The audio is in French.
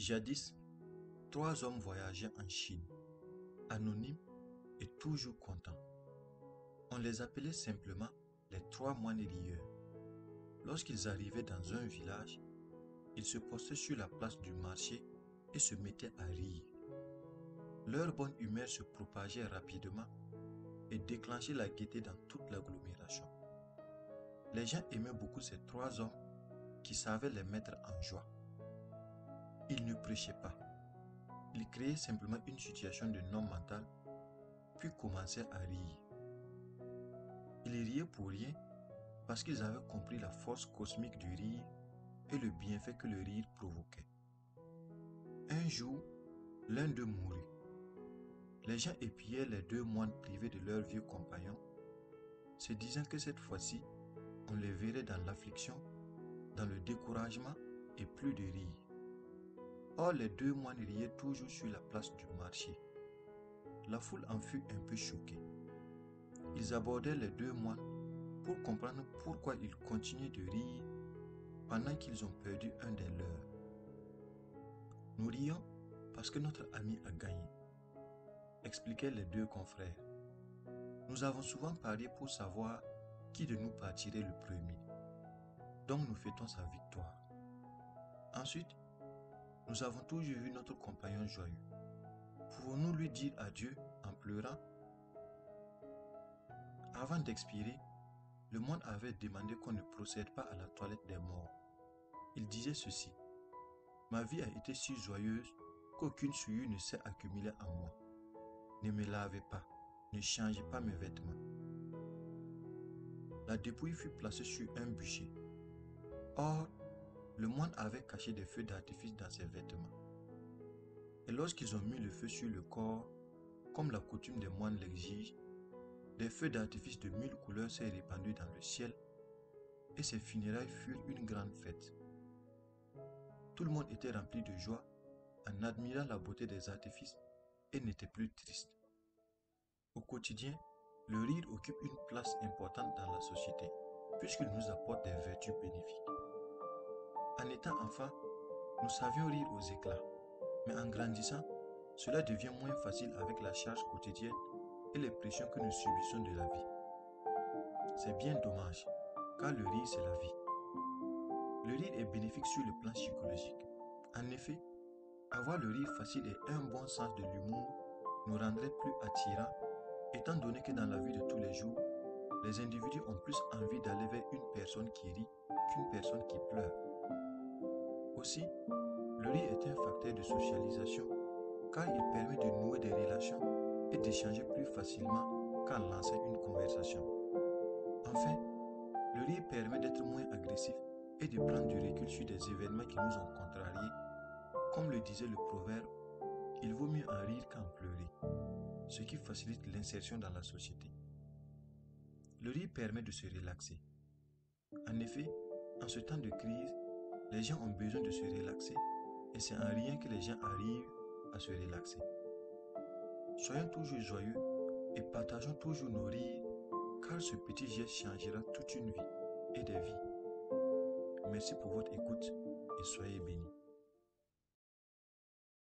Jadis, 3 hommes voyageaient en Chine, anonymes et toujours contents. On les appelait simplement les 3 moines rieurs. Lorsqu'ils arrivaient dans un village, ils se postaient sur la place du marché et se mettaient à rire. Leur bonne humeur se propageait rapidement et déclenchait la gaieté dans toute l'agglomération. Les gens aimaient beaucoup ces 3 hommes qui savaient les mettre en joie. Ils ne prêchaient pas. Ils créaient simplement une situation de non mental, puis commençaient à rire. Ils riaient pour rien parce qu'ils avaient compris la force cosmique du rire et le bienfait que le rire provoquait. Un jour, l'un d'eux mourut. Les gens épiaient les 2 moines privés de leur vieux compagnon, se disant que cette fois-ci, on les verrait dans l'affliction, dans le découragement et plus de rire. Or, les 2 moines riaient toujours sur la place du marché. La foule en fut un peu choquée. Ils abordèrent les 2 moines pour comprendre pourquoi ils continuaient de rire pendant qu'ils ont perdu un des leurs. Nous rions parce que notre ami a gagné, expliquaient les 2 confrères. Nous avons souvent parié pour savoir qui de nous partirait le premier. Donc nous fêtons sa victoire. Ensuite, nous avons toujours vu notre compagnon joyeux. Pouvons-nous lui dire adieu en pleurant? Avant d'expirer, le moine avait demandé qu'on ne procède pas à la toilette des morts. Il disait ceci: ma vie a été si joyeuse qu'aucune souillure ne s'est accumulée en moi. Ne me lavez pas, ne changez pas mes vêtements. La dépouille fut placée sur un bûcher. Or, le moine avait caché des feux d'artifice dans ses vêtements. Et lorsqu'ils ont mis le feu sur le corps, comme la coutume des moines l'exige, des feux d'artifice de 1000 couleurs s'est répandus dans le ciel et ses funérailles furent une grande fête. Tout le monde était rempli de joie en admirant la beauté des artifices et n'était plus triste. Au quotidien, le rire occupe une place importante dans la société puisqu'il nous apporte des vertus bénéfiques. En étant enfant, nous savions rire aux éclats, mais en grandissant, cela devient moins facile avec la charge quotidienne et les pressions que nous subissons de la vie. C'est bien dommage, car le rire c'est la vie. Le rire est bénéfique sur le plan psychologique. En effet, avoir le rire facile et un bon sens de l'humour nous rendrait plus attirants, étant donné que dans la vie de tous les jours, les individus ont plus envie d'aller vers une personne qui rit qu'une personne qui pleure. Aussi, le rire est un facteur de socialisation car il permet de nouer des relations et d'échanger plus facilement qu'en lançant une conversation. Enfin, le rire permet d'être moins agressif et de prendre du recul sur des événements qui nous ont contrariés. Comme le disait le proverbe, il vaut mieux en rire qu'en pleurer, ce qui facilite l'insertion dans la société. Le rire permet de se relaxer. En effet, en ce temps de crise, les gens ont besoin de se relaxer et c'est en riant que les gens arrivent à se relaxer. Soyons toujours joyeux et partageons toujours nos rires car ce petit geste changera toute une vie et des vies. Merci pour votre écoute et soyez bénis.